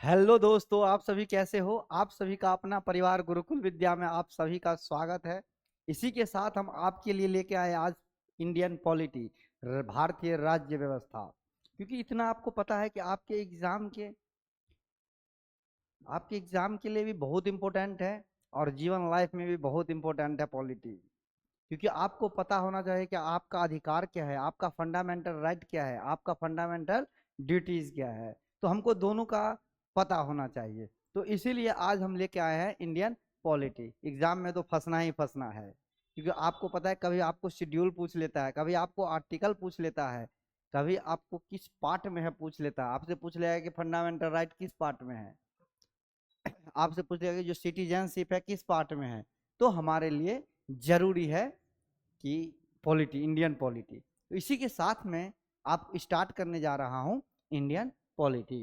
Hello दोस्तों, आप सभी कैसे हो। आप सभी का अपना परिवार गुरुकुल विद्या में आप सभी का स्वागत है। इसी के साथ हम आपके लिए लेके आए आज इंडियन पॉलिटी, भारतीय राज्य व्यवस्था। क्योंकि इतना आपको पता है कि आपके एग्जाम के लिए भी बहुत इंपॉर्टेंट है और जीवन लाइफ में भी बहुत इंपॉर्टेंट है पॉलिटी। क्योंकि आपको पता होना चाहिए कि आपका अधिकार क्या है, आपका फंडामेंटल राइट क्या है, आपका फंडामेंटल ड्यूटीज क्या है। तो हमको दोनों का पता होना चाहिए। तो इसीलिए आज हम लेके आए हैं इंडियन पॉलिटी। एग्जाम में तो फंसना ही फंसना है, क्योंकि आपको पता है कभी आपको शेड्यूल पूछ लेता है, कभी आपको आर्टिकल पूछ लेता है, कभी आपको किस पार्ट में है पूछ लेता है। आपसे पूछ लेगा कि फंडामेंटल राइट किस पार्ट में है, आपसे पूछ लेगा कि जो सिटीजनशिप है किस पार्ट में है। तो हमारे लिए जरूरी है कि पॉलिटी, इंडियन पॉलिटी। तो इसी के साथ में आप स्टार्ट करने जा रहा हूं इंडियन पॉलिटी।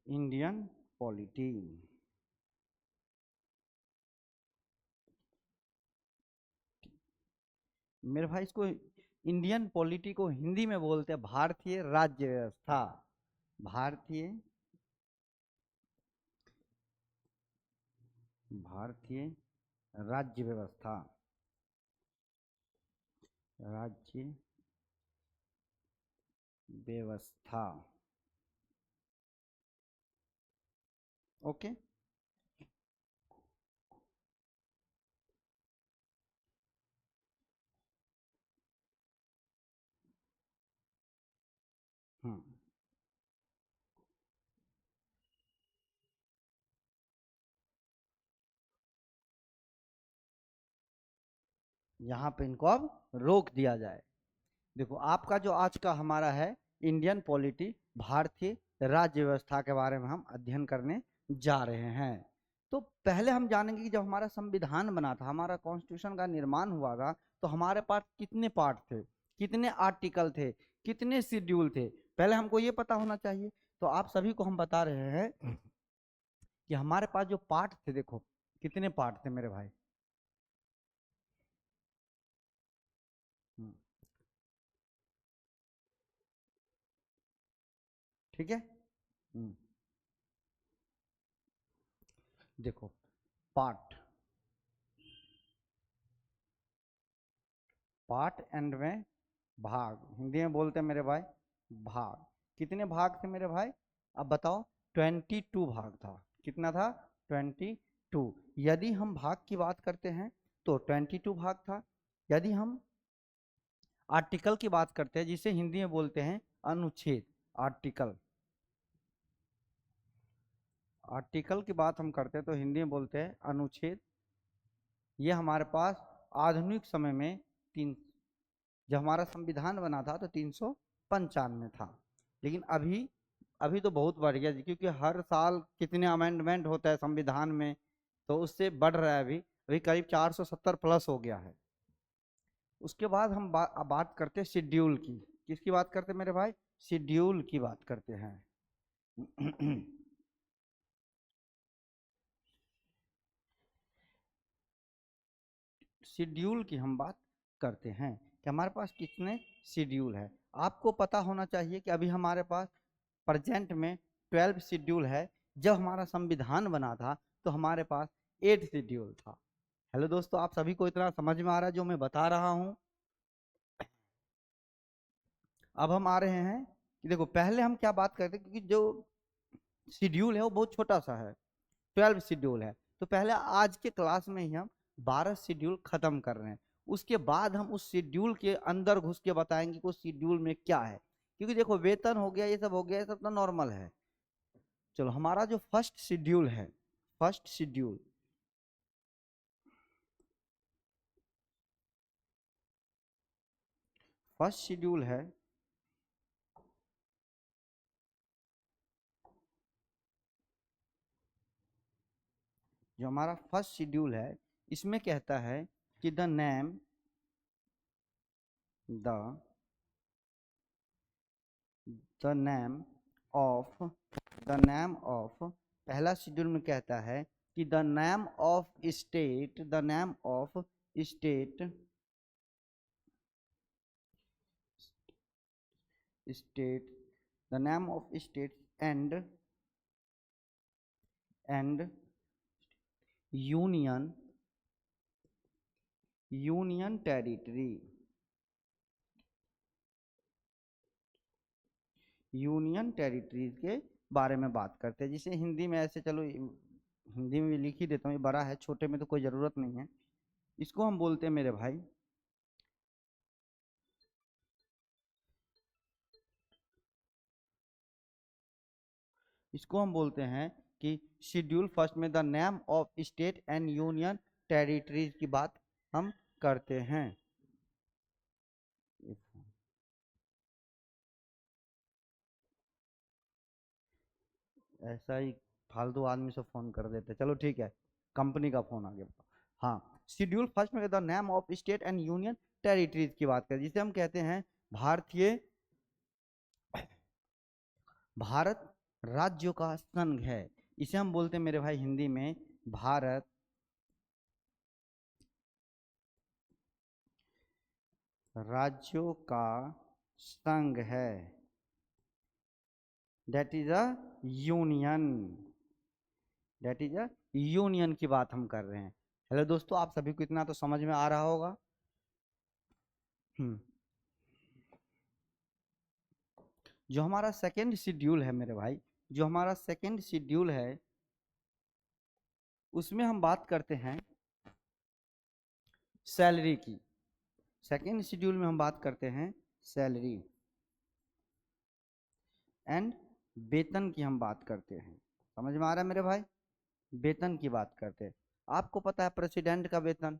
इंडियन पॉलिटी, मेरे भाई इसको इंडियन पॉलिटी को हिंदी में बोलते हैं भारतीय राज्य व्यवस्था। भारतीय भारतीय राज्य व्यवस्था, राज्य व्यवस्था। ओके। हम्म यहाँ पे इनको अब रोक दिया जाए। देखो, आपका जो आज का हमारा है इंडियन पॉलिटी, भारतीय राज्य व्यवस्था के बारे में हम अध्ययन करने जा रहे हैं। तो पहले हम जानेंगे कि जब हमारा संविधान बना था, हमारा कॉन्स्टिट्यूशन का निर्माण हुआ था, तो हमारे पास कितने पार्ट थे, कितने आर्टिकल थे, कितने शेड्यूल थे। पहले हमको ये पता होना चाहिए। तो आप सभी को हम बता रहे हैं कि हमारे पास जो पार्ट थे, देखो कितने पार्ट थे मेरे भाई। हम्म, ठीक है। हम्म, देखो, पार्ट, पार्ट एंड में भाग, हिंदी में बोलते हैं मेरे भाई भाग। कितने भाग थे मेरे भाई, अब बताओ। 22 भाग था। कितना था? 22। यदि हम भाग की बात करते हैं तो 22 भाग था। यदि हम आर्टिकल की बात करते हैं, जिसे हिंदी में बोलते हैं अनुच्छेद, आर्टिकल, आर्टिकल की बात हम करते हैं तो हिंदी में बोलते हैं अनुच्छेद। ये हमारे पास आधुनिक समय में तीन, जब हमारा संविधान बना था तो 395 था। लेकिन अभी अभी तो बहुत बढ़ गया जी, क्योंकि हर साल कितने अमेंडमेंट होता है संविधान में, तो उससे बढ़ रहा है। अभी अभी करीब 470 प्लस हो गया है। उसके बाद हम बात करते हैं शेड्यूल की। किसकी बात करते हैं मेरे भाई? शेड्यूल की बात करते हैं। शेड्यूल की हम बात करते हैं कि हमारे पास कितने शेड्यूल है। आपको पता होना चाहिए कि अभी हमारे पास प्रेजेंट में 12 शेड्यूल है। जब हमारा संविधान बना था तो हमारे पास 8 शेड्यूल था। हेलो दोस्तों, आप सभी को इतना समझ में आ रहा है जो मैं बता रहा हूँ? अब हम आ रहे हैं कि देखो, पहले हम क्या बात करते हैं, क्योंकि जो शेड्यूल है वो बहुत छोटा सा है, 12 शेड्यूल है। तो पहले आज के क्लास में ही हम 12 शेड्यूल खत्म कर रहे हैं। उसके बाद हम उस शेड्यूल के अंदर घुस के बताएंगे कि उस शेड्यूल में क्या है। क्योंकि देखो, वेतन हो गया, ये सब हो गया, ये सब तो नॉर्मल है। चलो, हमारा जो फर्स्ट शेड्यूल है, फर्स्ट शेड्यूल, फर्स्ट शेड्यूल है, जो हमारा फर्स्ट शेड्यूल है, इसमें कहता है कि the the name of the name of, पहला शेड्यूल में कहता है कि the name of state, the name of state, state, the name of state and union, union territory, union territories के बारे में बात करते हैं, जिसे हिंदी में ऐसे, चलो हिंदी में भी लिख ही देता हूँ, ये बड़ा है, छोटे में तो कोई ज़रूरत नहीं है। इसको हम बोलते हैं मेरे भाई इसको हम बोलते हैं कि शेड्यूल फर्स्ट में the name of state and union territories की बात हम करते हैं। ऐसा ही फालतू आदमी से फोन कर देते, चलो ठीक है, कंपनी का फोन आ गया। हाँ, शेड्यूल फर्स्ट में the name of state and union territories की बात करें, जिसे हम कहते हैं भारतीय, भारत राज्यों का संघ है। इसे हम बोलते हैं मेरे भाई हिंदी में भारत राज्यों का संघ है, that is a union, that is a union की बात हम कर रहे हैं। हेलो दोस्तों, आप सभी को इतना तो समझ में आ रहा होगा। जो हमारा सेकेंड शेड्यूल है मेरे भाई, जो हमारा सेकेंड शेड्यूल है, उसमें हम बात करते हैं सैलरी की। सेकेंड शेड्यूल में हम बात करते हैं सैलरी एंड वेतन की हम बात करते हैं। समझ में आ रहा है मेरे भाई? वेतन की बात करते हैं। आपको पता है प्रेसिडेंट का वेतन,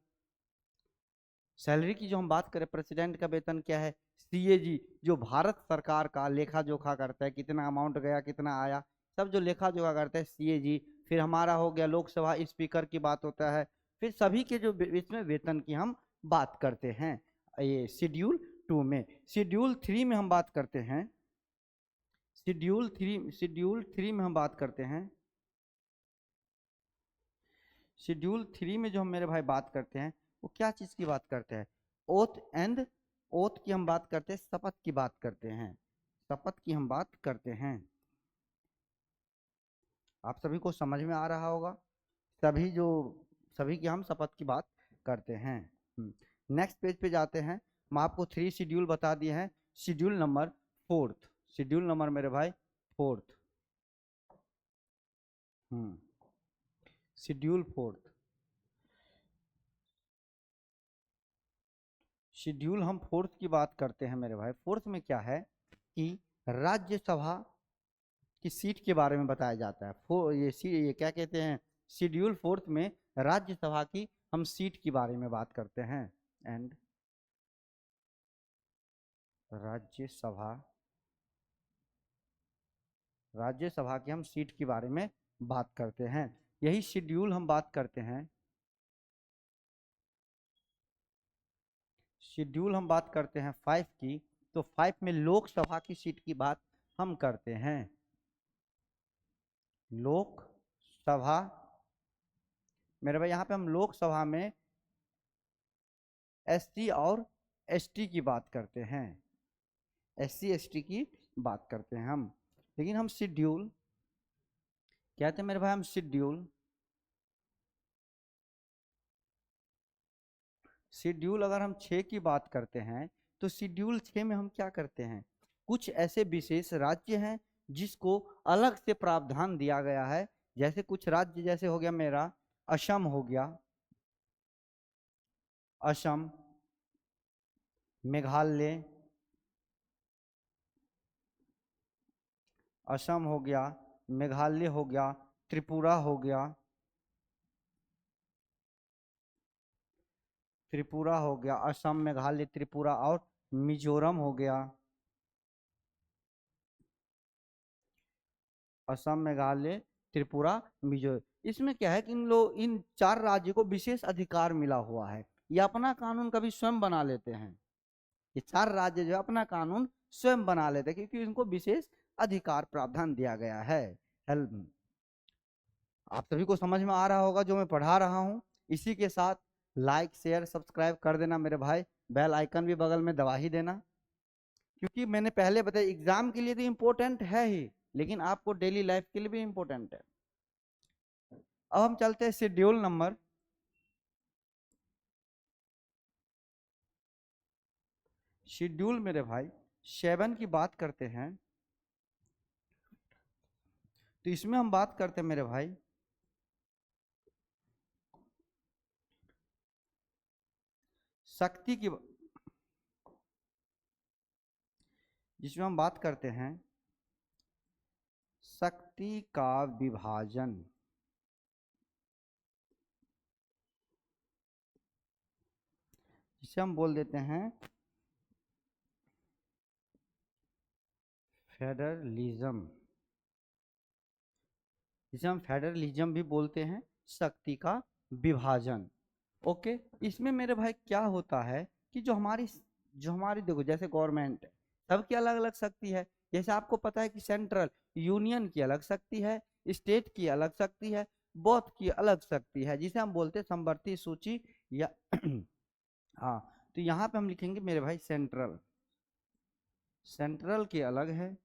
सैलरी की जो हम बात करें, प्रेसिडेंट का वेतन क्या है? सीएजी, जो भारत सरकार का लेखा जोखा करता है, कितना अमाउंट गया कितना आया, सब जो लेखा जोखा करता है सीएजी। फिर हमारा हो गया लोकसभा स्पीकर की बात होता है। फिर सभी के जो इसमें वेतन की हम बात करते हैं ये शेड्यूल 2 में। शेड्यूल 3 में हम बात करते हैं, शेड्यूल थ्री में हम बात करते हैं, शेड्यूल 3 में जो हम मेरे भाई बात करते हैं वो क्या चीज की बात करते हैं? ओथ एंड, ओथ की हम बात करते हैं, शपथ की बात करते हैं, शपथ की हम बात करते हैं। आप सभी को समझ में आ रहा होगा, सभी की हम शपथ की बात करते हैं। नेक्स्ट पेज पे जाते हैं। हम आपको 3 शेड्यूल बता दिए हैं। Schedule number 4th, schedule number मेरे भाई 4th, शेड्यूल 4th, शेड्यूल हम 4th की बात करते हैं मेरे भाई। 4th में क्या है कि राज्यसभा की सीट के बारे में बताया जाता है। ये क्या कहते हैं, शेड्यूल 4th में राज्यसभा की हम सीट के बारे में बात करते हैं। एंड राज्यसभा, राज्यसभा की हम सीट के बारे में बात करते हैं। यही शेड्यूल हम बात करते हैं, शेड्यूल हम बात करते हैं 5 की। तो 5 में लोकसभा की सीट की बात हम करते हैं। लोकसभा मेरे भाई, यहाँ पे हम लोकसभा में एससी और एसटी की बात करते हैं, एससी एसटी की बात करते हैं हम। लेकिन हम शेड्यूल कहते हैं मेरे भाई, हम शेड्यूल, शेड्यूल अगर हम 6 की बात करते हैं तो शेड्यूल 6 में हम क्या करते हैं? कुछ ऐसे विशेष राज्य हैं जिसको अलग से प्रावधान दिया गया है। जैसे कुछ राज्य, जैसे हो गया मेरा असम, हो गया असम, मेघालय, असम हो गया, मेघालय हो गया, त्रिपुरा हो गया, त्रिपुरा हो गया, असम, मेघालय, त्रिपुरा और मिजोरम हो गया। असम, मेघालय, त्रिपुरा, मिजोरम। इसमें क्या है कि इन 4 राज्यों को विशेष अधिकार मिला हुआ है। ये अपना कानून कभी स्वयं बना लेते हैं। ये 4 राज्य जो अपना कानून स्वयं बना लेते हैं क्योंकि इनको विशेष अधिकार प्रावधान दिया गया है। हेल्प आप सभी को समझ में आ रहा होगा जो मैं पढ़ा रहा हूँ। इसी के साथ लाइक शेयर सब्सक्राइब कर देना मेरे भाई, बेल आइकन भी बगल में दबा ही देना, क्योंकि मैंने पहले बताया एग्जाम के लिए तो इम्पोर्टेंट है ही, लेकिन आपको डेली लाइफ के लिए भी इम्पोर्टेंट है। अब हम चलते हैं शेड्यूल नंबर शेड्यूल मेरे भाई 7 की बात करते हैं। तो इसमें हम बात करते हैं मेरे भाई शक्ति की, जिसमें हम बात करते हैं शक्ति का विभाजन। जिसे हम बोल देते हैं फेडरलिज्म, जिसे हम फेडरलिज्म भी बोलते हैं, शक्ति का विभाजन। ओके, इसमें मेरे भाई क्या होता है कि जो हमारी देखो जैसे गवर्नमेंट है, सबकी अलग अलग शक्ति है। जैसे आपको पता है कि सेंट्रल यूनियन की अलग शक्ति है, स्टेट की अलग शक्ति है, बोथ की अलग शक्ति है, जिसे हम बोलते हैं समवर्ती सूची या हाँ, तो यहाँ पे हम लिखेंगे मेरे भाई सेंट्रल, सेंट्रल की अलग है।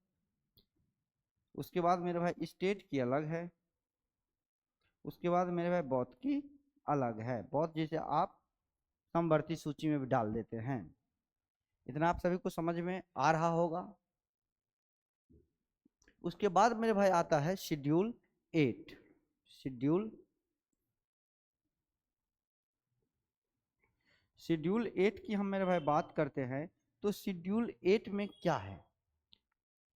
उसके बाद मेरे भाई स्टेट की अलग है। उसके बाद मेरे भाई बोथ की अलग है। बोथ जैसे आप समवर्ती सूची में भी डाल देते हैं। इतना आप सभी को समझ में आ रहा होगा। उसके बाद मेरे भाई आता है शेड्यूल 8। शेड्यूल 8 की हम मेरे भाई बात करते हैं। तो शेड्यूल 8 में क्या है?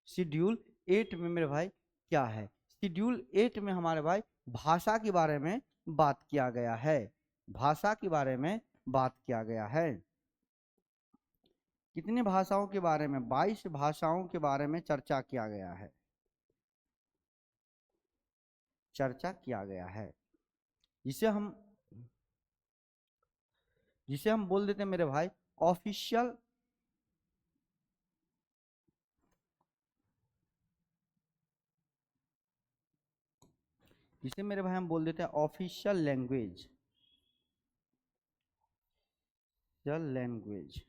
शेड्यूल 8 में मेरे भाई क्या है? शेड्यूल 8 में हमारे भाई भाषा के बारे में बात किया गया है। भाषा के बारे में बात किया गया है। कितनी भाषाओं के बारे में? 22 भाषाओं के बारे में चर्चा किया गया है। चर्चा किया गया है, जिसे हम बोल देते हैं मेरे भाई ऑफिशियल, जिसे मेरे भाई हम बोल देते हैं official language. Language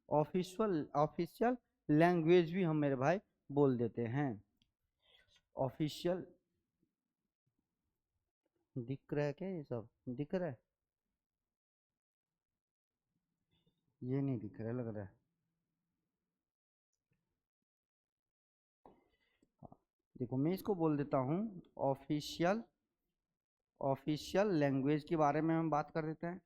official language भी हम मेरे भाई बोल देते हैं। ऑफिशियल दिख रहा है क्या? ये सब दिख रहा है? ये नहीं दिख रहा है, लग रहा है। देखो मैं इसको बोल देता हूँ ऑफिशियल लैंग्वेज के बारे में हम बात कर देते हैं।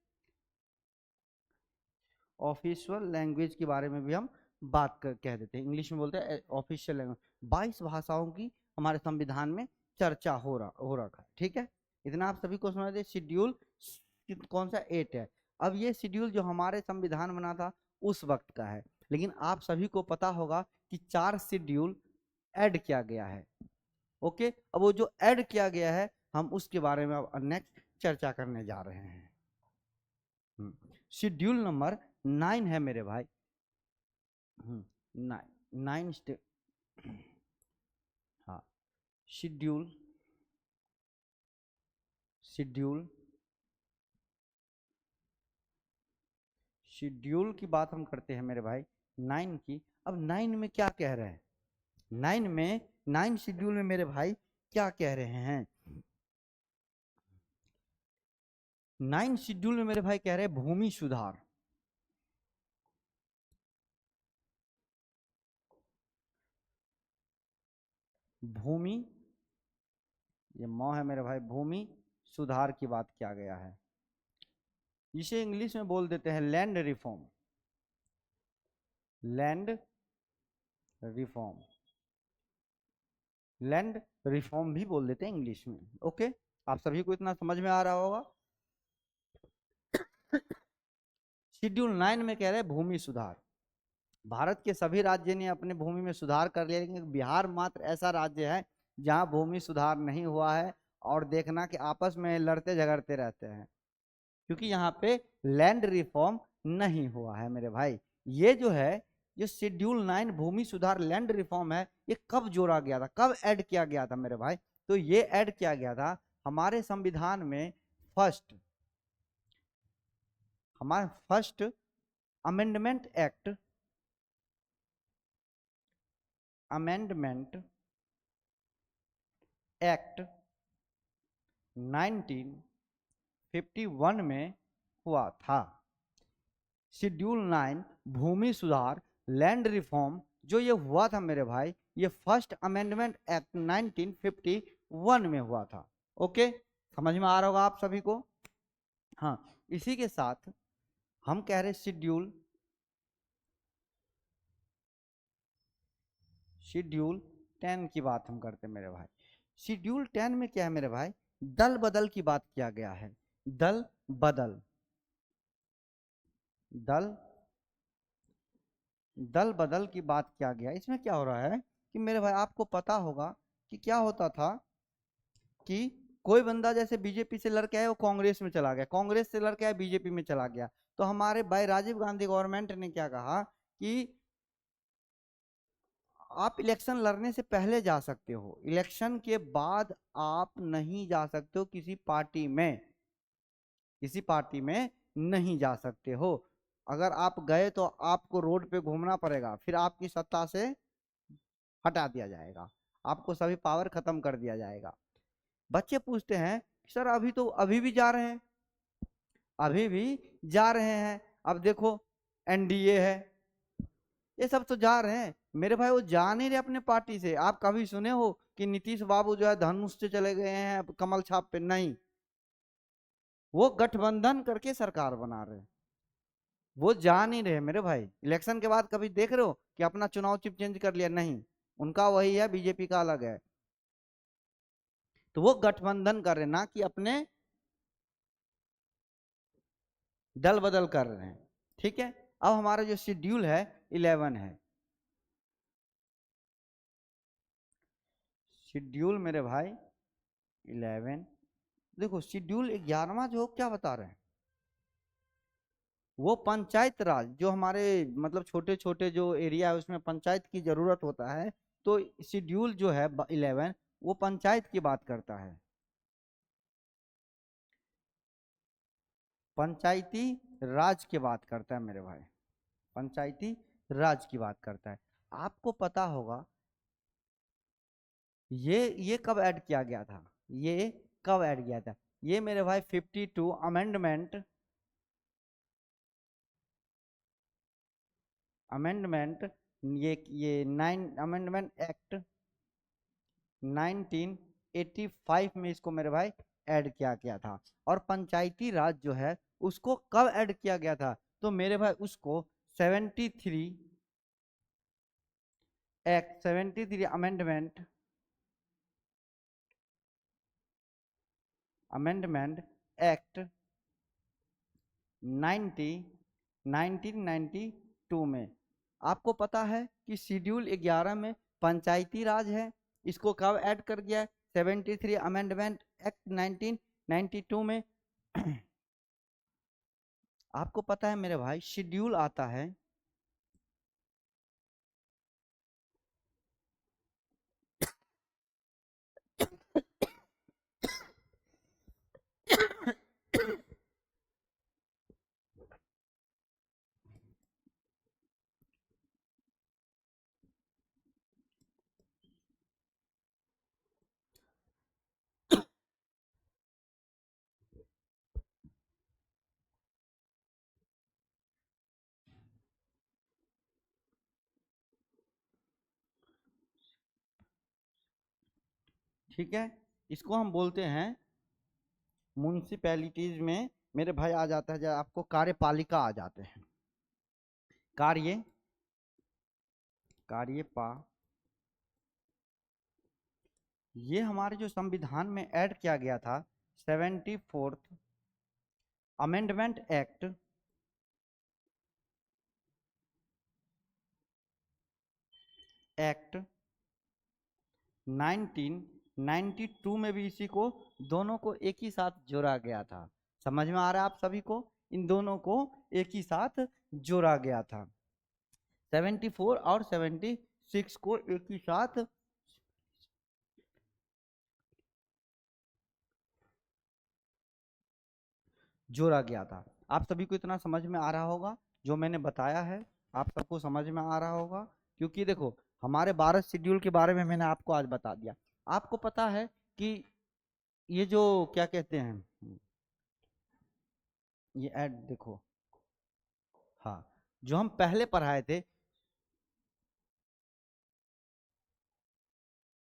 ऑफिशियल लैंग्वेज के बारे में भी हम कह देते हैं। इंग्लिश में बोलते हैं ऑफिशियल लैंग्वेज। 22 भाषाओं की हमारे संविधान में चर्चा हो रखा है। ठीक है, इतना आप सभी को समझ दे। शेड्यूल कौन सा? 8 है। अब ये शेड्यूल जो हमारे संविधान बना था उस वक्त का है, लेकिन आप सभी को पता होगा कि 4 शेड्यूल ऐड किया गया है। ओके, अब वो जो ऐड किया गया है हम उसके बारे में अब नेक्स्ट चर्चा करने जा रहे हैं। शेड्यूल नंबर 9 है मेरे भाई। 9 हाँ, शेड्यूल की बात हम करते हैं मेरे भाई 9 की। अब 9 में क्या कह रहे हैं? 9 शेड्यूल में मेरे भाई क्या कह रहे हैं? 9 शेड्यूल में मेरे भाई कह रहे हैं भूमि सुधार। भूमि, ये है मेरे भाई, भूमि सुधार की बात किया गया है, जिसे इंग्लिश में बोल देते हैं लैंड रिफॉर्म। लैंड रिफॉर्म भी बोल देते हैं इंग्लिश में। ओके, आप सभी को इतना समझ में आ रहा होगा। शेड्यूल 9 में कह रहे हैं भूमि सुधार। भारत के सभी राज्य ने अपने भूमि में सुधार कर लिया, लेकिन बिहार मात्र ऐसा राज्य है जहां भूमि सुधार नहीं हुआ है। और देखना कि आपस में लड़ते झगड़ते रहते हैं, क्योंकि यहाँ पे लैंड रिफॉर्म नहीं हुआ है मेरे भाई। ये जो है जो शेड्यूल 9 भूमि सुधार लैंड रिफॉर्म है, ये कब जोड़ा गया था, कब ऐड किया गया था मेरे भाई? तो ये ऐड किया गया था हमारे संविधान में फर्स्ट, हमारे first amendment act, amendment act 1951 में हुआ था। शेड्यूल 9 भूमि सुधार लैंड रिफॉर्म जो ये हुआ था मेरे भाई, ये फर्स्ट अमेंडमेंट एक्ट 1951 में हुआ था। ओके, समझ में आ रहा होगा आप सभी को? हाँ, इसी के साथ हम कह रहे शेड्यूल 10 की बात हम करते मेरे भाई। शेड्यूल 10 में क्या है मेरे भाई? दल बदल की बात किया गया है। दल बदल, दल बदल की बात किया गया। इसमें क्या हो रहा है कि मेरे भाई आपको पता होगा कि क्या होता था कि कोई बंदा जैसे बीजेपी से लड़के आए वो कांग्रेस में चला गया, कांग्रेस से लड़के आए बीजेपी में चला गया, तो हमारे भाई राजीव गांधी गवर्नमेंट ने क्या कहा कि आप इलेक्शन लड़ने से पहले जा सकते हो, इलेक्शन के बाद आप नहीं जा सकते हो किसी पार्टी में, किसी पार्टी में नहीं जा सकते हो। अगर आप गए तो आपको रोड पे घूमना पड़ेगा, फिर आपकी सत्ता से हटा दिया जाएगा, आपको सभी पावर खत्म कर दिया जाएगा। बच्चे पूछते हैं सर अभी तो अभी भी जा रहे हैं, अभी भी जा रहे हैं, अब देखो एनडीए है, ये सब तो जा रहे हैं मेरे भाई, वो जा नहीं रहे अपने पार्टी से। आप कभी सुने हो कि नीतीश बाबू जो है धनुष से चले गए हैं कमल छाप पे? नहीं, वो गठबंधन करके सरकार बना रहे हैं, वो जा नहीं रहे मेरे भाई। इलेक्शन के बाद कभी देख रहे हो कि अपना चुनाव चिन्ह चेंज कर लिया? नहीं, उनका वही है, बीजेपी का अलग है। तो वो गठबंधन कर रहे, ना कि अपने दल बदल कर रहे हैं। ठीक है, अब हमारा जो शेड्यूल है 11 है। शेड्यूल मेरे भाई 11, देखो शेड्यूल 11वां जो क्या बता रहे हैं, वो पंचायत राज, जो हमारे मतलब छोटे छोटे जो एरिया है उसमें पंचायत की जरूरत होता है, तो शेड्यूल जो है 11 वो पंचायत की बात करता है, पंचायती राज की बात करता है मेरे भाई, पंचायती राज की बात करता है। आपको पता होगा ये कब ऐड किया गया था, ये कब ऐड किया था? ये मेरे भाई 52 अमेंडमेंट, अमेंडमेंट ये 9 अमेंडमेंट एक्ट 1985 में इसको मेरे भाई ऐड किया गया था। और पंचायती राज जो है उसको कब ऐड किया गया था? तो मेरे भाई उसको 73 एक्ट 73 अमेंडमेंट, अमेंडमेंट एक्ट 1992 में। आपको पता है कि शेड्यूल 11 में पंचायती राज है, इसको कब ऐड कर गया है? 73 अमेंडमेंट एक्ट 1992 में। आपको पता है मेरे भाई शेड्यूल आता है ठीक है, इसको हम बोलते हैं म्यूनिसिपैलिटीज में मेरे भाई आ जाता है, जब आपको कार्यपालिका आ जाते हैं, कार्य कार्यपा, ये हमारे जो संविधान में ऐड किया गया था 74 अमेंडमेंट एक्ट एक्ट 1992 में भी इसी को, दोनों को एक ही साथ जोड़ा गया था। समझ में आ रहा है आप सभी को? इन दोनों को एक ही साथ जोड़ा गया था। 74 और 76 को एक ही साथ जोड़ा गया था। आप सभी को इतना समझ में आ रहा होगा जो मैंने बताया है, आप सबको समझ में आ रहा होगा, क्योंकि देखो हमारे 12 शेड्यूल के बारे में मैंने आपको आज बता दिया। आपको पता है कि ये जो क्या कहते हैं, ये ऐड देखो, हाँ, जो हम पहले पढ़ाए थे,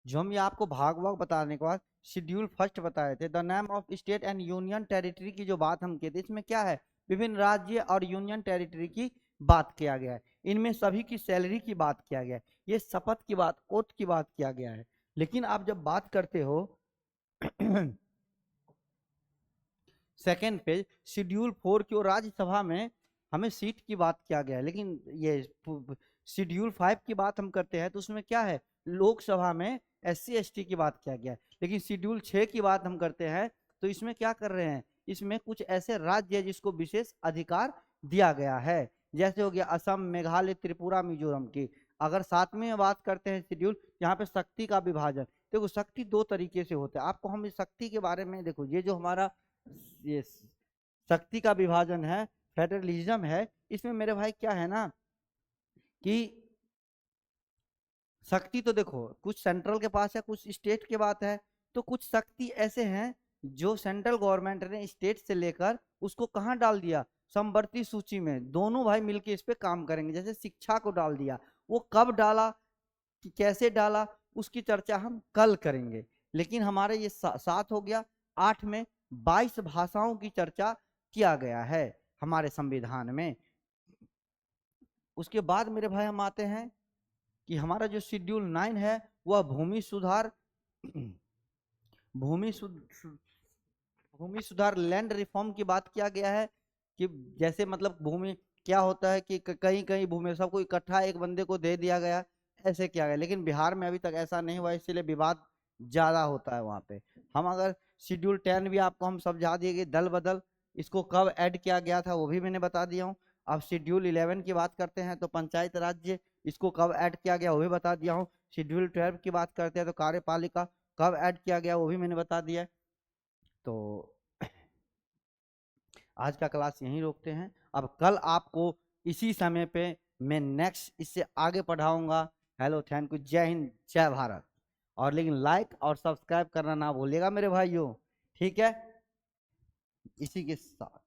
जो हम ये आपको भाग भाग बताने के बाद शेड्यूल फर्स्ट बताए थे, the name of state and union territory की जो बात हम किए थे, इसमें क्या है, विभिन्न राज्य और यूनियन टेरिटरी की बात किया गया है, इनमें सभी की सैलरी की बात किया गया है, ये शपथ की बात, ओथ की बात किया गया है। लेकिन आप जब बात करते हो सेकेंड पेज शेड्यूल 4 की, और राज्यसभा में हमें सीट की बात किया गया है, लेकिन ये शेड्यूल 5 की बात हम करते हैं तो उसमें क्या है, लोकसभा में SC ST की बात किया गया है। लेकिन शेड्यूल 6 की बात हम करते हैं तो इसमें क्या कर रहे हैं, इसमें कुछ ऐसे राज्य है जिसको विशेष अधिकार दिया गया है, जैसे हो गया असम, मेघालय, त्रिपुरा, मिजोरम की। अगर 7वीं में बात करते हैं शेड्यूल, यहाँ पे शक्ति का विभाजन, देखो शक्ति दो तरीके से होता है, आपको हम इस शक्ति के बारे में, देखो ये जो हमारा ये शक्ति का विभाजन है, फेडरलिज्म है, इसमें मेरे भाई क्या है ना कि शक्ति तो देखो कुछ सेंट्रल के पास है, कुछ स्टेट के पास है, तो कुछ शक्ति ऐसे हैं जो सेंट्रल गवर्नमेंट ने स्टेट से लेकर उसको कहाँ डाल दिया, समवर्ती सूची में, दोनों भाई मिलके इस पे काम करेंगे। जैसे शिक्षा को डाल दिया, वो कब डाला कि कैसे डाला उसकी चर्चा हम कल करेंगे। लेकिन हमारे ये 7 हो गया, 8 में 22 भाषाओं की चर्चा किया गया है हमारे संविधान में। उसके बाद मेरे भाई हम आते हैं कि हमारा जो शेड्यूल 9 है वह भूमि सुधार भूमि भूमि सुधार लैंड रिफॉर्म की बात किया गया है, कि जैसे मतलब भूमि क्या होता है कि कहीं कहीं भूमि सबको इकट्ठा एक बंदे को दे दिया गया, ऐसे किया गया, लेकिन बिहार में अभी तक ऐसा नहीं हुआ, इसलिए विवाद ज्यादा होता है वहां पे। हम अगर शेड्यूल 10 भी आपको हम समझा दिए गए, दल बदल इसको कब ऐड किया गया था वो भी मैंने बता दिया हूँ। अब शेड्यूल 11 की बात करते हैं तो पंचायत राज्य, इसको कब ऐड किया गया वो भी बता दिया हूँ। शेड्यूल 12 की बात करते हैं तो कार्यपालिका कब ऐड किया गया वो भी मैंने बता दिया। तो आज का क्लास यहीं रोकते हैं, अब कल आपको इसी समय पे मैं नेक्स्ट इससे आगे पढ़ाऊंगा। हेलो, थैंक यू, जय हिंद, जय भारत। और लेकिन लाइक और सब्सक्राइब करना ना भूलिएगा मेरे भाइयों, ठीक है, इसी के साथ।